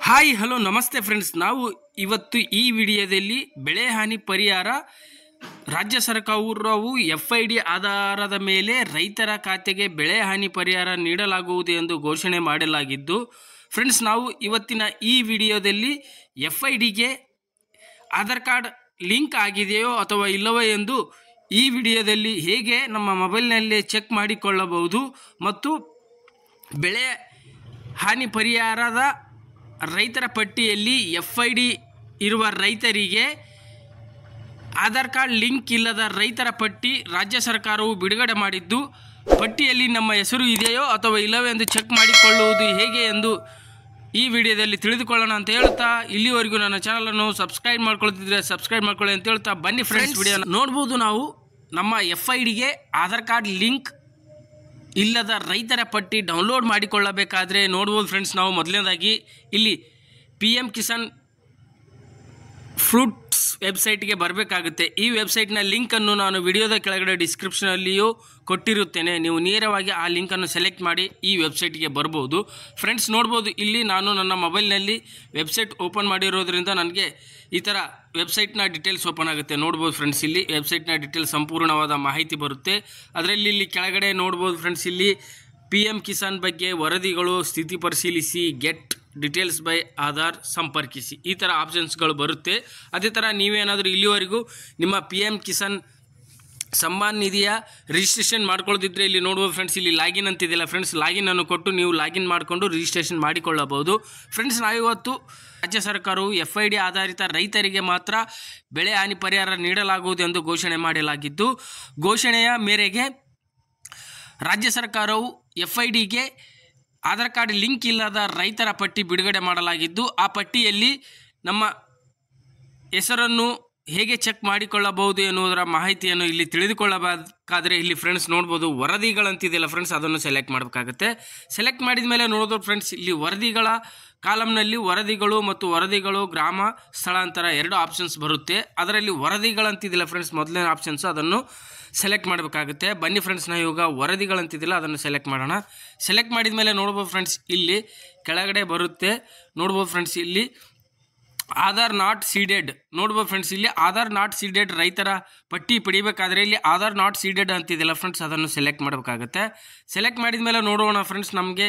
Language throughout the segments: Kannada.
ಹಾಯ್ ಹಲೋ ನಮಸ್ತೆ ಫ್ರೆಂಡ್ಸ್, ನಾವು ಇವತ್ತು ಈ ವಿಡಿಯೋದಲ್ಲಿ ಬೆಳೆ ಹಾನಿ ಪರಿಹಾರ ರಾಜ್ಯ ಸರ್ಕಾರವು FID ಆಧಾರದ ಮೇಲೆ ರೈತರ ಖಾತೆಗೆ ಬೆಳೆ ಹಾನಿ ಪರಿಹಾರ ನೀಡಲಾಗುವುದು ಎಂದು ಘೋಷಣೆ ಮಾಡಲಾಗಿದ್ದು, ಫ್ರೆಂಡ್ಸ್ ನಾವು ಇವತ್ತಿನ ಈ ವಿಡಿಯೋದಲ್ಲಿ FIDಗೆ ಆಧಾರ್ ಕಾರ್ಡ್ ಲಿಂಕ್ ಆಗಿದೆಯೋ ಅಥವಾ ಇಲ್ಲವೋ ಎಂದು ಈ ವಿಡಿಯೋದಲ್ಲಿ ಹೇಗೆ ನಮ್ಮ ಮೊಬೈಲ್ನಲ್ಲಿ ಚೆಕ್ ಮಾಡಿಕೊಳ್ಳಬಹುದು ಮತ್ತು ಬೆಳೆ ಹಾನಿ ಪರಿಹಾರದ ರೈತರ ಪಟ್ಟಿಯಲ್ಲಿ FID ಇರುವ ರೈತರಿಗೆ ಆಧಾರ್ ಕಾರ್ಡ್ ಲಿಂಕ್ ಇಲ್ಲದ ರೈತರ ಪಟ್ಟಿ ರಾಜ್ಯ ಸರ್ಕಾರವು ಬಿಡುಗಡೆ ಮಾಡಿದ್ದು, ಪಟ್ಟಿಯಲ್ಲಿ ನಮ್ಮ ಹೆಸರು ಇದೆಯೋ ಅಥವಾ ಇಲ್ಲವೋ ಎಂದು ಚೆಕ್ ಮಾಡಿಕೊಳ್ಳುವುದು ಹೇಗೆ ಎಂದು ಈ ವಿಡಿಯೋದಲ್ಲಿ ತಿಳಿದುಕೊಳ್ಳೋಣ ಅಂತ ಹೇಳ್ತಾ, ಇಲ್ಲಿವರೆಗೂ ನನ್ನ ಚಾನಲನ್ನು ಸಬ್ಸ್ಕ್ರೈಬ್ ಮಾಡ್ಕೊಳ್ತಿದ್ರೆ ಸಬ್ಸ್ಕ್ರೈಬ್ ಮಾಡ್ಕೊಳ್ಳಿ ಅಂತ ಹೇಳ್ತಾ ಬನ್ನಿ ಫ್ರೆಂಡ್ಸ್. ವಿಡಿಯೋ ನೋಡ್ಬೋದು. ನಾವು ನಮ್ಮ FIDಗೆ ಆಧಾರ್ ಕಾರ್ಡ್ ಲಿಂಕ್ ಇಲ್ಲದ ರೈತರ ಪಟ್ಟಿ ಡೌನ್ಲೋಡ್ ಮಾಡಿಕೊಳ್ಳಬೇಕಾದ್ರೆ ನೋಡ್ಬೋದು ಫ್ರೆಂಡ್ಸ್, ನಾವು ಮೊದಲನೇದಾಗಿ ಇಲ್ಲಿ PM ಕಿಸಾನ್ ಫ್ರೂಟ್ಸ್ ವೆಬ್ಸೈಟ್ಗೆ ಬರಬೇಕಾಗುತ್ತೆ. ಈ ವೆಬ್ಸೈಟ್ನ ಲಿಂಕನ್ನು ನಾನು ವಿಡಿಯೋದ ಕೆಳಗಡೆ ಡಿಸ್ಕ್ರಿಪ್ಷನಲ್ಲಿಯೂ ಕೊಟ್ಟಿರುತ್ತೇನೆ. ನೀವು ನೇರವಾಗಿ ಆ ಲಿಂಕನ್ನು ಸೆಲೆಕ್ಟ್ ಮಾಡಿ ಈ ವೆಬ್ಸೈಟ್ಗೆ ಬರ್ಬೋದು. ಫ್ರೆಂಡ್ಸ್ ನೋಡ್ಬೋದು, ಇಲ್ಲಿ ನಾನು ನನ್ನ ಮೊಬೈಲ್ನಲ್ಲಿ ವೆಬ್ಸೈಟ್ ಓಪನ್ ಮಾಡಿರೋದ್ರಿಂದ ನನಗೆ ಈ ಥರ ವೆಬ್ಸೈಟ್ನ ಡೀಟೇಲ್ಸ್ ಓಪನ್ ಆಗುತ್ತೆ. ನೋಡ್ಬೋದು ಫ್ರೆಂಡ್ಸ್, ಇಲ್ಲಿ ವೆಬ್ಸೈಟ್ನ ಡೀಟೇಲ್ಸ್ ಸಂಪೂರ್ಣವಾದ ಮಾಹಿತಿ ಬರುತ್ತೆ. ಅದರಲ್ಲಿ ಇಲ್ಲಿ ಕೆಳಗಡೆ ನೋಡ್ಬೋದು ಫ್ರೆಂಡ್ಸ್, ಇಲ್ಲಿ PM ಕಿಸಾನ್ ಬಗ್ಗೆ ವರದಿಗಳು, ಸ್ಥಿತಿ ಪರಿಶೀಲಿಸಿ, ಗೆಟ್ ಡೀಟೇಲ್ಸ್ ಬೈ ಆಧಾರ್, ಸಂಪರ್ಕಿಸಿ, ಈ ಥರ ಆಪ್ಷನ್ಸ್ಗಳು ಬರುತ್ತೆ. ಅದೇ ಥರ ನೀವೇನಾದರೂ ಇಲ್ಲಿವರೆಗೂ ನಿಮ್ಮ PM ಕಿಸಾನ್ ಸಮ್ಮಾನ್ ನಿಧಿಯ ರಿಜಿಸ್ಟ್ರೇಷನ್ ಮಾಡ್ಕೊಳ್ಳೋದಿದ್ರೆ ಇಲ್ಲಿ ನೋಡ್ಬೋದು ಫ್ರೆಂಡ್ಸ್, ಇಲ್ಲಿ ಲಾಗಿನ್ ಅಂತಿದೆಯಲ್ಲ ಫ್ರೆಂಡ್ಸ್, ಲಾಗಿನ್ ಅನ್ನು ಕೊಟ್ಟು ನೀವು ಲಾಗಿನ್ ಮಾಡಿಕೊಂಡು ರಿಜಿಸ್ಟ್ರೇಷನ್ ಮಾಡಿಕೊಳ್ಳಬಹುದು. ಫ್ರೆಂಡ್ಸ್ ನಾವಿವತ್ತು ರಾಜ್ಯ ಸರ್ಕಾರವು FID ಆಧಾರಿತ ರೈತರಿಗೆ ಮಾತ್ರ ಬೆಳೆ ಹಾನಿ ಪರಿಹಾರ ನೀಡಲಾಗುವುದು ಎಂದು ಘೋಷಣೆ ಮಾಡಲಾಗಿದ್ದು, ಘೋಷಣೆಯ ಮೇರೆಗೆ ರಾಜ್ಯ ಸರ್ಕಾರವು FIDಗೆ ಆಧಾರ್ ಕಾರ್ಡ್ ಲಿಂಕ್ ಇಲ್ಲದ ರೈತರ ಪಟ್ಟಿ ಬಿಡುಗಡೆ ಮಾಡಲಾಗಿದ್ದು, ಆ ಪಟ್ಟಿಯಲ್ಲಿ ನಮ್ಮ ಹೆಸರನ್ನು ಹೇಗೆ ಚೆಕ್ ಮಾಡಿಕೊಳ್ಳಬಹುದು ಎನ್ನುವುದರ ಮಾಹಿತಿಯನ್ನು ಇಲ್ಲಿ ತಿಳಿದುಕೊಳ್ಳಬೇಕಾದ್ರೆ ಇಲ್ಲಿ ಫ್ರೆಂಡ್ಸ್ ನೋಡ್ಬೋದು, ವರದಿಗಳಂತಿದೆಯಲ್ಲ ಫ್ರೆಂಡ್ಸ್, ಅದನ್ನು ಸೆಲೆಕ್ಟ್ ಮಾಡಬೇಕಾಗುತ್ತೆ. ಸೆಲೆಕ್ಟ್ ಮಾಡಿದ ಮೇಲೆ ನೋಡೋದು ಫ್ರೆಂಡ್ಸ್, ಇಲ್ಲಿ ವರದಿಗಳ ಕಾಲಮ್ನಲ್ಲಿ ವರದಿಗಳು ಮತ್ತು ವರದಿಗಳು ಗ್ರಾಮ ಸ್ಥಳಾಂತರ ಎರಡು ಆಪ್ಷನ್ಸ್ ಬರುತ್ತೆ. ಅದರಲ್ಲಿ ವರದಿಗಳಂತಿದೆಯಲ್ಲ ಫ್ರೆಂಡ್ಸ್, ಮೊದಲನೇ ಆಪ್ಷನ್ಸು, ಅದನ್ನು ಸೆಲೆಕ್ಟ್ ಮಾಡಬೇಕಾಗುತ್ತೆ. ಬನ್ನಿ ಫ್ರೆಂಡ್ಸ್, ನಾವು ಇವಾಗ ವರದಿಗಳಂತಿದ್ದಿಲ್ಲ ಅದನ್ನು ಸೆಲೆಕ್ಟ್ ಮಾಡೋಣ. ಸೆಲೆಕ್ಟ್ ಮಾಡಿದ ಮೇಲೆ ನೋಡ್ಬೋದು ಫ್ರೆಂಡ್ಸ್, ಇಲ್ಲಿ ಕೆಳಗಡೆ ಬರುತ್ತೆ. ನೋಡ್ಬೋದು ಫ್ರೆಂಡ್ಸ್, ಇಲ್ಲಿ ಆಧಾರ್ ನಾಟ್ ಸೀಡೆಡ್. ನೋಡ್ಬೋದು ಫ್ರೆಂಡ್ಸ್, ಇಲ್ಲಿ ಆಧಾರ್ ನಾಟ್ ಸೀಡೆಡ್ ರೈತರ ಪಟ್ಟಿ ಪಡಿಬೇಕಾದ್ರೆ ಇಲ್ಲಿ ಆಧಾರ್ ನಾಟ್ ಸೀಡೆಡ್ ಅಂತಿದೆಯಲ್ಲ ಫ್ರೆಂಡ್ಸ್, ಅದನ್ನು ಸೆಲೆಕ್ಟ್ ಮಾಡಬೇಕಾಗುತ್ತೆ. ಸೆಲೆಕ್ಟ್ ಮಾಡಿದ ಮೇಲೆ ನೋಡೋಣ ಫ್ರೆಂಡ್ಸ್, ನಮಗೆ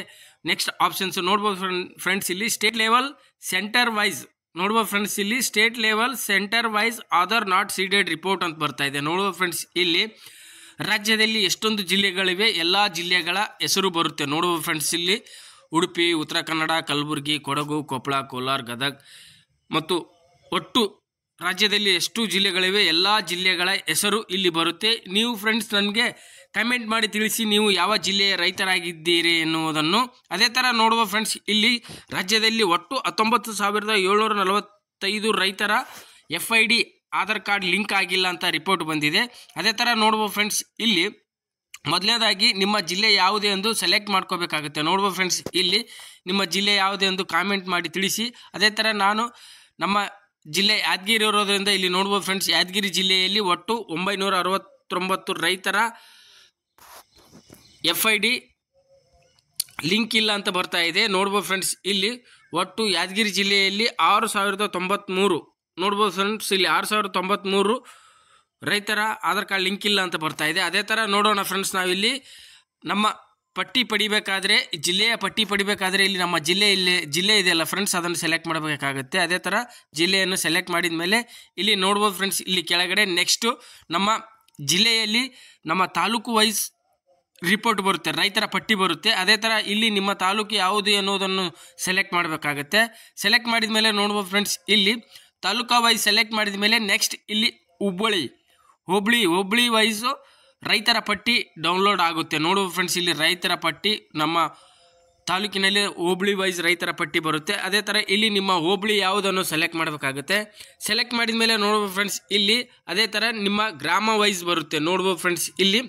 ನೆಕ್ಸ್ಟ್ ಆಪ್ಷನ್ಸ್ ನೋಡ್ಬೋದು ಫ್ರೆಂಡ್ಸ್, ಇಲ್ಲಿ ಸ್ಟೇಟ್ ಲೆವೆಲ್ ಸೆಂಟರ್ ವೈಸ್. ನೋಡ್ಬೋದು ಫ್ರೆಂಡ್ಸ್, ಇಲ್ಲಿ state level centre wise Aadhaar not seeded report ಅಂತ ಬರ್ತಾ ಇದೆ. ನೋಡ್ಬೋದು ಫ್ರೆಂಡ್ಸ್, ಇಲ್ಲಿ ರಾಜ್ಯದಲ್ಲಿ ಎಷ್ಟೊಂದು ಜಿಲ್ಲೆಗಳಿವೆ, ಎಲ್ಲ ಜಿಲ್ಲೆಗಳ ಹೆಸರು ಬರುತ್ತೆ. ನೋಡ್ಬೋದು ಫ್ರೆಂಡ್ಸ್, ಇಲ್ಲಿ ಉಡುಪಿ, ಉತ್ತರ ಕನ್ನಡ, ಕಲಬುರಗಿ, ಕೊಡಗು, ಕೊಪ್ಪಳ, ಕೋಲಾರ, ಗದಗ ಮತ್ತು ಒಟ್ಟು ರಾಜ್ಯದಲ್ಲಿ ಎಷ್ಟು ಜಿಲ್ಲೆಗಳಿವೆ ಎಲ್ಲ ಜಿಲ್ಲೆಗಳ ಹೆಸರು ಇಲ್ಲಿ ಬರುತ್ತೆ. ನೀವು ಫ್ರೆಂಡ್ಸ್ ನನಗೆ ಕಮೆಂಟ್ ಮಾಡಿ ತಿಳಿಸಿ ನೀವು ಯಾವ ಜಿಲ್ಲೆಯ ರೈತರಾಗಿದ್ದೀರಿ ಎನ್ನುವುದನ್ನು. ಅದೇ ಥರ ನೋಡುವ ಫ್ರೆಂಡ್ಸ್, ಇಲ್ಲಿ ರಾಜ್ಯದಲ್ಲಿ ಒಟ್ಟು 19,745 ರೈತರ FID ಆಧಾರ್ ಕಾರ್ಡ್ ಲಿಂಕ್ ಆಗಿಲ್ಲ ಅಂತ ರಿಪೋರ್ಟ್ ಬಂದಿದೆ. ಅದೇ ಥರ ನೋಡುವ ಫ್ರೆಂಡ್ಸ್, ಇಲ್ಲಿ ಮೊದಲನೇದಾಗಿ ನಿಮ್ಮ ಜಿಲ್ಲೆ ಯಾವುದು ಎಂದು ಸೆಲೆಕ್ಟ್ ಮಾಡ್ಕೋಬೇಕಾಗುತ್ತೆ. ನೋಡುವ ಫ್ರೆಂಡ್ಸ್, ಇಲ್ಲಿ ನಿಮ್ಮ ಜಿಲ್ಲೆ ಯಾವುದು ಎಂದು ಕಾಮೆಂಟ್ ಮಾಡಿ ತಿಳಿಸಿ. ಅದೇ ಥರ ನಾನು ನಮ್ಮ ಜಿಲ್ಲೆ ಯಾದಗಿರಿ ಇರೋದ್ರಿಂದ ಇಲ್ಲಿ ನೋಡ್ಬೋದು ಫ್ರೆಂಡ್ಸ್, ಯಾದಗಿರಿ ಜಿಲ್ಲೆಯಲ್ಲಿ ಒಟ್ಟು 969 ರೈತರ FID ಲಿಂಕ್ ಇಲ್ಲ ಅಂತ ಬರ್ತಾ ಇದೆ. ನೋಡ್ಬೋದು ಫ್ರೆಂಡ್ಸ್, ಇಲ್ಲಿ ಒಟ್ಟು ಯಾದಗಿರಿ ಜಿಲ್ಲೆಯಲ್ಲಿ 6,093 ನೋಡ್ಬೋದು ಫ್ರೆಂಡ್ಸ್, ಇಲ್ಲಿ 6,093 ರೈತರ ಆಧಾರ್ ಕಾರ್ಡ್ ಲಿಂಕ್ ಇಲ್ಲ ಅಂತ ಬರ್ತಾ ಇದೆ. ಅದೇ ಥರ ನೋಡೋಣ ಫ್ರೆಂಡ್ಸ್, ನಾವಿಲ್ಲಿ ನಮ್ಮ ಪಟ್ಟಿ ಪಡಿಬೇಕಾದ್ರೆ, ಜಿಲ್ಲೆಯ ಪಟ್ಟಿ ಪಡಿಬೇಕಾದ್ರೆ ಇಲ್ಲಿ ನಮ್ಮ ಜಿಲ್ಲೆ ಇದೆಯಲ್ಲ ಫ್ರೆಂಡ್ಸ್, ಅದನ್ನು ಸೆಲೆಕ್ಟ್ ಮಾಡಬೇಕಾಗುತ್ತೆ. ಅದೇ ಥರ ಜಿಲ್ಲೆಯನ್ನು ಸೆಲೆಕ್ಟ್ ಮಾಡಿದ ಮೇಲೆ ಇಲ್ಲಿ ನೋಡ್ಬೋದು ಫ್ರೆಂಡ್ಸ್, ಇಲ್ಲಿ ಕೆಳಗಡೆ ನೆಕ್ಸ್ಟು ನಮ್ಮ ಜಿಲ್ಲೆಯಲ್ಲಿ ನಮ್ಮ ತಾಲೂಕು ವೈಸ್ ರಿಪೋರ್ಟ್ ಬರುತ್ತೆ, ರೈತರ ಪಟ್ಟಿ ಬರುತ್ತೆ. ಅದೇ ಥರ ಇಲ್ಲಿ ನಿಮ್ಮ ತಾಲೂಕು ಯಾವುದು ಎನ್ನುವುದನ್ನು ಸೆಲೆಕ್ಟ್ ಮಾಡಬೇಕಾಗುತ್ತೆ. ಸೆಲೆಕ್ಟ್ ಮಾಡಿದ ಮೇಲೆ ನೋಡ್ಬೋದು ಫ್ರೆಂಡ್ಸ್, ಇಲ್ಲಿ ತಾಲೂಕಾ ವೈಸ್ ಸೆಲೆಕ್ಟ್ ಮಾಡಿದ ಮೇಲೆ ನೆಕ್ಸ್ಟ್ ಇಲ್ಲಿ ಹೋಬಳಿ ವೈಸು ರೈತರ ಪಟ್ಟಿ ಡೌನ್ಲೋಡ್ ಆಗುತ್ತೆ. ನೋಡುವ ಫ್ರೆಂಡ್ಸ್, ಇಲ್ಲಿ ರೈತರ ಪಟ್ಟಿ ನಮ್ಮ ತಾಲೂಕಿನಲ್ಲಿ ಹೋಬಳಿ ವೈಸ್ ರೈತರ ಪಟ್ಟಿ ಬರುತ್ತೆ. ಅದೇ ಥರ ಇಲ್ಲಿ ನಿಮ್ಮ ಹೋಬಳಿ ಯಾವುದನ್ನು ಸೆಲೆಕ್ಟ್ ಮಾಡಬೇಕಾಗುತ್ತೆ. ಸೆಲೆಕ್ಟ್ ಮಾಡಿದ ಮೇಲೆ ನೋಡುವ ಫ್ರೆಂಡ್ಸ್, ಇಲ್ಲಿ ಅದೇ ಥರ ನಿಮ್ಮ ಗ್ರಾಮ ವೈಸ್ ಬರುತ್ತೆ. ನೋಡ್ಬೋದು ಫ್ರೆಂಡ್ಸ್, ಇಲ್ಲಿ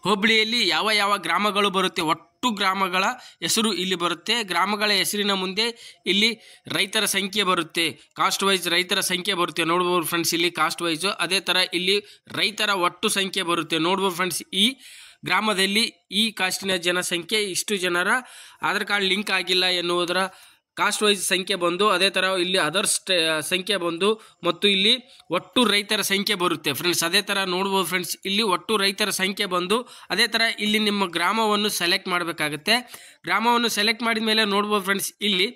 ಹೋಬಳಿಯಲ್ಲಿ ಯಾವ ಗ್ರಾಮಗಳು ಬರುತ್ತೆ, ಒಟ್ಟು ಗ್ರಾಮಗಳ ಹೆಸರು ಇಲ್ಲಿ ಬರುತ್ತೆ. ಗ್ರಾಮಗಳ ಹೆಸರಿನ ಮುಂದೆ ಇಲ್ಲಿ ರೈತರ ಸಂಖ್ಯೆ ಬರುತ್ತೆ, ಕಾಸ್ಟ್ ವೈಸ್ ರೈತರ ಸಂಖ್ಯೆ ಬರುತ್ತೆ. ನೋಡ್ಬೋದು ಫ್ರೆಂಡ್ಸ್, ಇಲ್ಲಿ ಕಾಸ್ಟ್ ವೈಸು. ಅದೇ ಥರ ಇಲ್ಲಿ ರೈತರ ಒಟ್ಟು ಸಂಖ್ಯೆ ಬರುತ್ತೆ. ನೋಡ್ಬೋದು ಫ್ರೆಂಡ್ಸ್, ಈ ಗ್ರಾಮದಲ್ಲಿ ಈ ಕಾಸ್ಟಿನ ಜನಸಂಖ್ಯೆ ಇಷ್ಟು ಜನರ ಆಧಾರ್ ಕಾರ್ಡ್ ಲಿಂಕ್ ಆಗಿಲ್ಲ ಎನ್ನುವುದರ ಕಾಸ್ಟ್ ವೈಸ್ ಸಂಖ್ಯೆ ಬಂದು, ಅದೇ ಥರ ಇಲ್ಲಿ ಅದರ್ಸ್ ಸಂಖ್ಯೆ ಬಂದು, ಮತ್ತು ಇಲ್ಲಿ ಒಟ್ಟು ರೈತರ ಸಂಖ್ಯೆ ಬರುತ್ತೆ ಫ್ರೆಂಡ್ಸ್. ಅದೇ ಥರ ನೋಡ್ಬೋದು ಫ್ರೆಂಡ್ಸ್, ಇಲ್ಲಿ ಒಟ್ಟು ರೈತರ ಸಂಖ್ಯೆ ಬಂದು, ಅದೇ ಥರ ಇಲ್ಲಿ ನಿಮ್ಮ ಗ್ರಾಮವನ್ನು ಸೆಲೆಕ್ಟ್ ಮಾಡಬೇಕಾಗುತ್ತೆ. ಗ್ರಾಮವನ್ನು ಸೆಲೆಕ್ಟ್ ಮಾಡಿದ ಮೇಲೆ ನೋಡ್ಬೋದು ಫ್ರೆಂಡ್ಸ್, ಇಲ್ಲಿ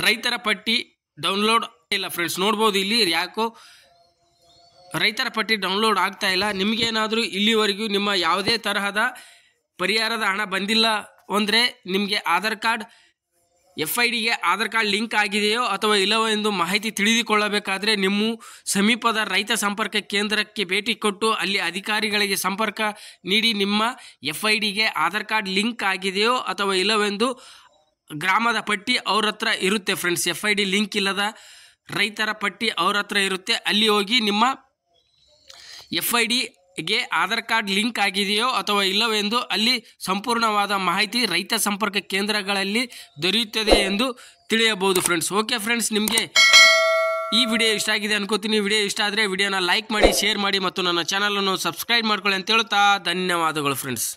ರೈತರ ಪಟ್ಟಿ ಡೌನ್ಲೋಡ್ ಇಲ್ಲ ಫ್ರೆಂಡ್ಸ್. ನೋಡ್ಬೋದು ಇಲ್ಲಿ ಯಾಕೋ ರೈತರ ಪಟ್ಟಿ ಡೌನ್ಲೋಡ್ ಆಗ್ತಾ ಇಲ್ಲ. ನಿಮಗೇನಾದರೂ ಇಲ್ಲಿವರೆಗೂ ನಿಮ್ಮ ಯಾವುದೇ ತರಹದ ಪರಿಹಾರದ ಹಣ ಬಂದಿಲ್ಲ ಅಂದರೆ ನಿಮಗೆ ಆಧಾರ್ ಕಾರ್ಡ್ FIDಗೆ ಆಧಾರ್ ಕಾರ್ಡ್ ಲಿಂಕ್ ಆಗಿದೆಯೋ ಅಥವಾ ಇಲ್ಲವೋ ಎಂದು ಮಾಹಿತಿ ತಿಳಿದುಕೊಳ್ಳಬೇಕಾದ್ರೆ ನಿಮ್ಮ ಸಮೀಪದ ರೈತ ಸಂಪರ್ಕ ಕೇಂದ್ರಕ್ಕೆ ಭೇಟಿ ಕೊಟ್ಟು ಅಲ್ಲಿ ಅಧಿಕಾರಿಗಳಿಗೆ ಸಂಪರ್ಕ ನೀಡಿ ನಿಮ್ಮ FIDಗೆ ಆಧಾರ್ ಕಾರ್ಡ್ ಲಿಂಕ್ ಆಗಿದೆಯೋ ಅಥವಾ ಇಲ್ಲವೆಂದು ಗ್ರಾಮದ ಪಟ್ಟಿ ಅವ್ರ ಹತ್ರ ಇರುತ್ತೆ ಫ್ರೆಂಡ್ಸ್. FID ಲಿಂಕ್ ಇಲ್ಲದ ರೈತರ ಪಟ್ಟಿ ಅವ್ರ ಹತ್ರ ಇರುತ್ತೆ. ಅಲ್ಲಿ ಹೋಗಿ ನಿಮ್ಮ FIDಗೆ ಆಧಾರ್ ಕಾರ್ಡ್ ಲಿಂಕ್ ಆಗಿದೆಯೋ ಅಥವಾ ಇಲ್ಲವೆಂದು ಅಲ್ಲಿ ಸಂಪೂರ್ಣವಾದ ಮಾಹಿತಿ ರೈತ ಸಂಪರ್ಕ ಕೇಂದ್ರಗಳಲ್ಲಿ ದೊರೆಯುತ್ತದೆ ಎಂದು ತಿಳಿಯಬಹುದು ಫ್ರೆಂಡ್ಸ್. ಓಕೆ ಫ್ರೆಂಡ್ಸ್, ನಿಮಗೆ ಈ ವಿಡಿಯೋ ಇಷ್ಟ ಆಗಿದೆ ಅನ್ಕೋತೀನಿ. ವಿಡಿಯೋ ಇಷ್ಟ ಆದರೆ ವಿಡಿಯೋನ ಲೈಕ್ ಮಾಡಿ, ಶೇರ್ ಮಾಡಿ ಮತ್ತು ನನ್ನ ಚಾನಲನ್ನು ಸಬ್ಸ್ಕ್ರೈಬ್ ಮಾಡ್ಕೊಳ್ಳಿ ಅಂತ ಹೇಳ್ತಾ ಧನ್ಯವಾದಗಳು ಫ್ರೆಂಡ್ಸ್.